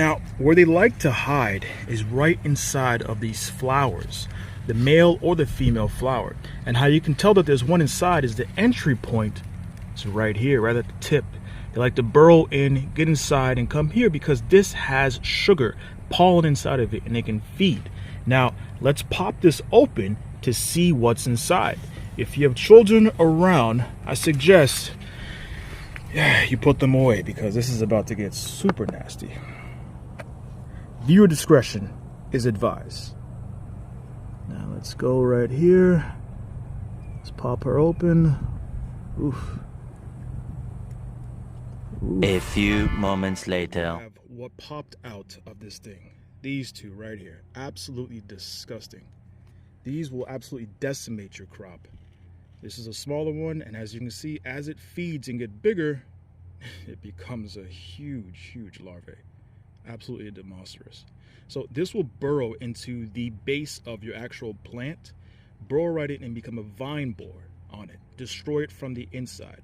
Now, where they like to hide is right inside of these flowers, the male or the female flower. And how you can tell that there's one inside is the entry point is right here, right at the tip. They like to burrow in, get inside, and come here because this has sugar, pollen inside of it, and they can feed. Now, let's pop this open to see what's inside. If you have children around, I suggest you put them away because this is about to get super nasty. Viewer discretion is advised. Now let's go right here. Let's pop her open. Oof. Oof. A few moments later. What popped out of this thing? These two right here. Absolutely disgusting. These will absolutely decimate your crop. This is a smaller one, and as you can see, as it feeds and gets bigger, it becomes a huge larvae. Absolutely monstrous. So this will burrow into the base of your actual plant, burrow right in and become a vine borer on it, destroy it from the inside.